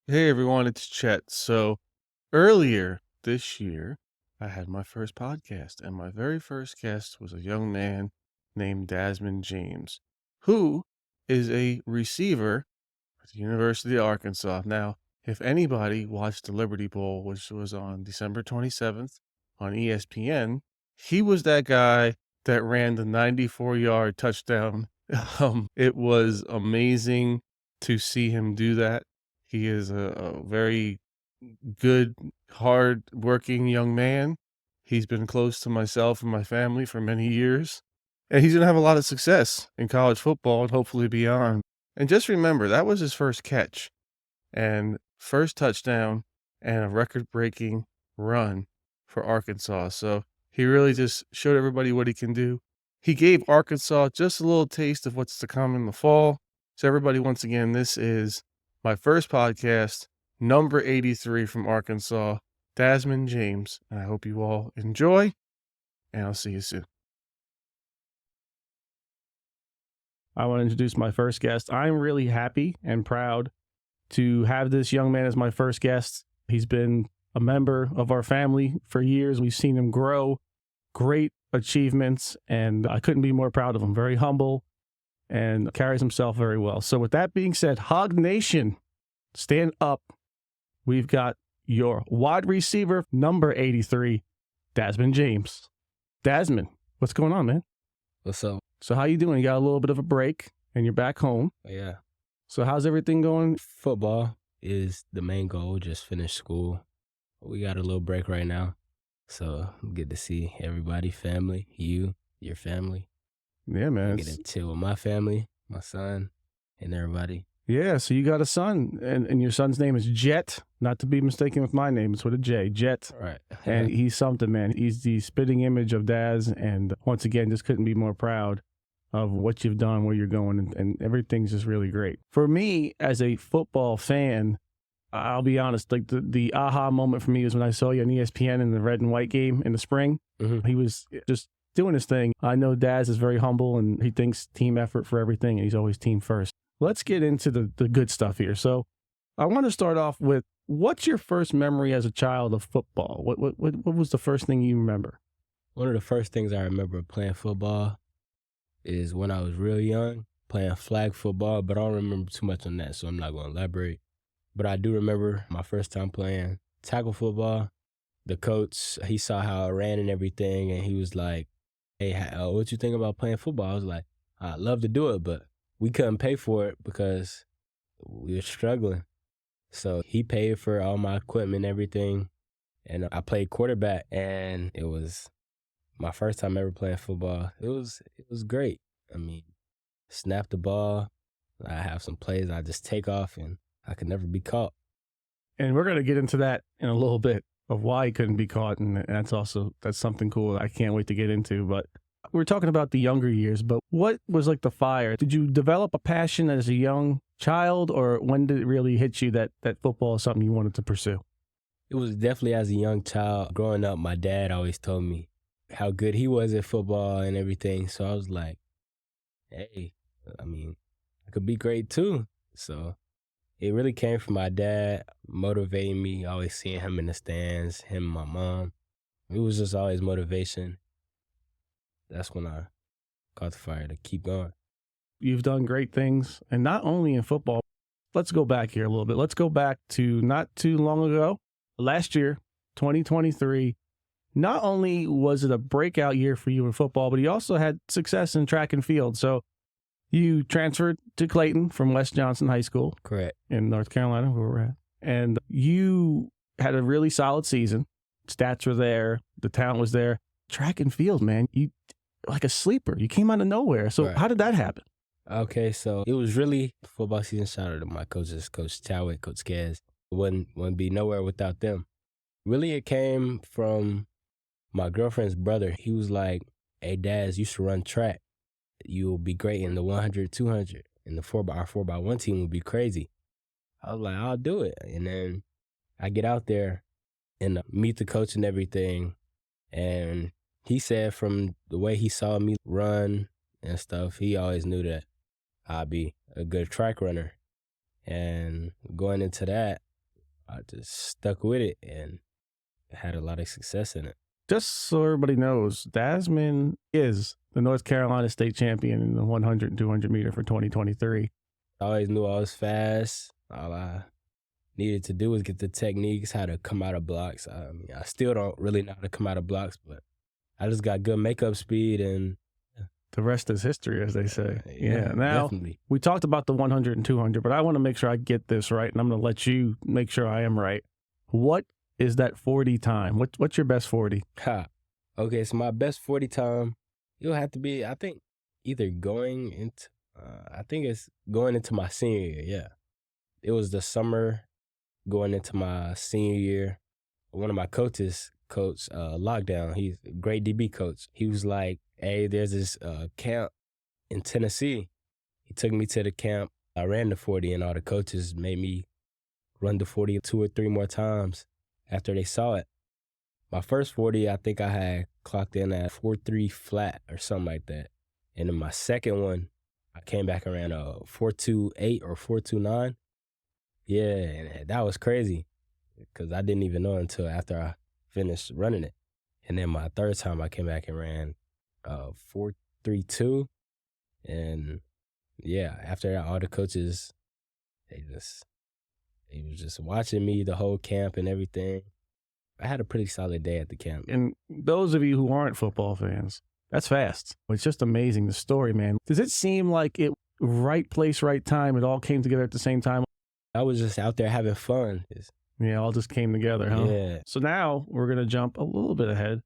Hey everyone, it's Chet. So earlier this year, I had my first podcast, and my very first guest was a young man named Dazmin James, who is a receiver at the University of Arkansas. Now, if anybody watched the Liberty Bowl, which was on December 27th on ESPN, he was that guy that ran the 94-yard touchdown. It was amazing to see him do that. He is a very good, hard-working young man. He's been close to myself and my family for many years, and he's going to have a lot of success in college football and hopefully beyond. And just remember, that was his first catch and first touchdown and a record-breaking run for Arkansas. So he really just showed everybody what he can do. He gave Arkansas just a little taste of what's to come in the fall. So everybody, once again, this is my first podcast, number 83 from Arkansas, Dazmin James. And I hope you all enjoy, and I'll see you soon. I want to introduce my first guest. I'm really happy and proud to have this young man as my first guest. He's been a member of our family for years. We've seen him grow, great achievements, and I couldn't be more proud of him. Very humble and carries himself very well. So with that being said, Hog Nation, stand up. We've got your wide receiver, number 83, Dazmin James. Dazmin, what's going on, man? What's up? So how you doing? You got a little bit of a break, and you're back home. Yeah. So how's everything going? Football is the main goal. Just finished school. We got a little break right now. So good to see everybody, family, you, your family. Yeah, man. Get to chill with my family, my son, and everybody. Yeah, so you got a son, and your son's name is Jet, not to be mistaken with my name. It's with a J, Jet. Right. And he's something, man. He's the spitting image of Daz, and once again, just couldn't be more proud of what you've done, where you're going, and everything's just really great. For me, as a football fan, I'll be honest, like the aha moment for me was when I saw you on ESPN in the red and white game in the spring. Mm-hmm. He was just doing his thing. I know Daz is very humble, and he thinks team effort for everything, and he's always team first. Let's get into the good stuff here. So I want to start off with, what's your first memory as a child of football? What was the first thing you remember? One of the first things I remember playing football is when I was real young, playing flag football, but I don't remember too much on that, so I'm not going to elaborate. But I do remember my first time playing tackle football. The coach, he saw how I ran and everything, and he was like, hey, what you think about playing football? I was like, I'd love to do it, but we couldn't pay for it because we were struggling. So he paid for all my equipment and everything, and I played quarterback, and it was my first time ever playing football. It was great. I mean, snap the ball, I have some plays I just take off, and I could never be caught. And we're going to get into that in a little bit, of why he couldn't be caught, and that's something cool I can't wait to get into. But we're talking about the younger years, but what was like the fire? Did you develop a passion as a young child, or when did it really hit you that football is something you wanted to pursue? It was definitely as a young child. Growing up, my dad always told me how good he was at football and everything. So I was like, hey, I mean, I could be great too. So it really came from my dad motivating me, always seeing him in the stands, him and my mom. It was just always motivation. That's when I caught the fire to keep going. You've done great things, and not only in football. Let's go back here a little bit. Let's go back to not too long ago, last year, 2023. Not only was it a breakout year for you in football, but you also had success in track and field. So you transferred to Clayton from West Johnson High School. Correct. In North Carolina, where we're at. And you had a really solid season. Stats were there. The talent was there. Track and field, man. You like a sleeper. You came out of nowhere. So Right. How did that happen? Okay, so it was really football season. Shout out to my coaches, Coach Chadwick, Coach Kaz. Wouldn't be nowhere without them. Really, it came from my girlfriend's brother. He was like, hey, Daz, you should run track. You'll be great in the 100, 200. And our 4x1 team would be crazy. I was like, I'll do it. And then I get out there and meet the coach and everything. And he said from the way he saw me run and stuff, he always knew that I'd be a good track runner. And going into that, I just stuck with it and had a lot of success in it. Just so everybody knows, Dazmin is the North Carolina state champion in the 100 and 200 meter for 2023. I always knew I was fast. All I needed to do was get the techniques, how to come out of blocks. I mean, I still don't really know how to come out of blocks, but I just got good makeup speed, and the rest is history, as they say. Yeah. Now, definitely. we talked about the 100 and 200, but I want to make sure I get this right, and I'm going to let you make sure I am right. What is that 40 time? What's your best 40? Okay, so my best 40 time, it'll have to be, I think, either going into, I think it's going into my senior year, yeah. It was the summer going into my senior year. One of my coaches, Coach Lockdown, he's a great DB coach. He was like, hey, there's this camp in Tennessee. He took me to the camp. I ran the 40, and all the coaches made me run the 40 2 or 3 more times after they saw it. My first 40, I think I had clocked in at 4.3 flat or something like that. And then my second one, I came back and ran a 4.28 or 4.29. Yeah, and that was crazy because I didn't even know until after I finished running it. And then my third time, I came back and ran 4.32. And yeah, after that, all the coaches, they was just watching me the whole camp and everything. I had a pretty solid day at the camp. And those of you who aren't football fans, that's fast. It's just amazing, the story, man. Does it seem like it right place, right time, it all came together at the same time? I was just out there having fun. Yeah, all just came together, huh? Yeah. So now we're going to jump a little bit ahead.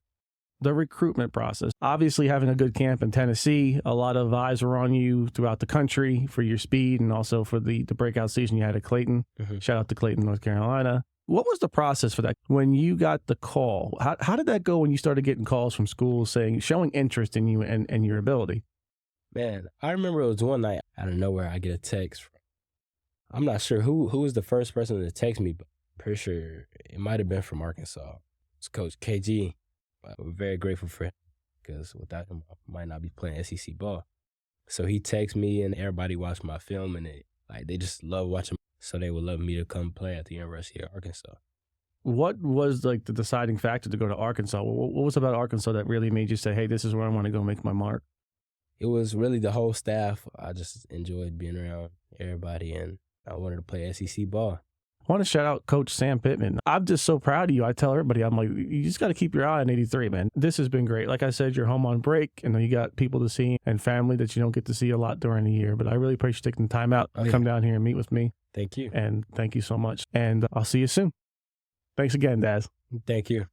The recruitment process. Obviously, having a good camp in Tennessee, a lot of eyes were on you throughout the country for your speed and also for the breakout season you had at Clayton. Mm-hmm. Shout out to Clayton, North Carolina. What was the process for that? When you got the call, how did that go when you started getting calls from schools showing interest in you and your ability? Man, I remember it was one night out of nowhere I get a text. I'm not sure who was the first person to text me, but I'm pretty sure it might have been from Arkansas. It's Coach KG. We're very grateful for him because without him, I might not be playing SEC ball. So he texted me, and everybody watched my film, and they just love watching. So they would love me to come play at the University of Arkansas. What was the deciding factor to go to Arkansas? What was about Arkansas that really made you say, hey, this is where I want to go make my mark? It was really the whole staff. I just enjoyed being around everybody, and I wanted to play SEC ball. I want to shout out Coach Sam Pittman. I'm just so proud of you. I tell everybody, I'm like, you just got to keep your eye on 83, man. This has been great. Like I said, you're home on break, and you got people to see and family that you don't get to see a lot during the year. But I really appreciate you taking the time out to come down here and meet with me. Thank you. And thank you so much. And I'll see you soon. Thanks again, Daz. Thank you.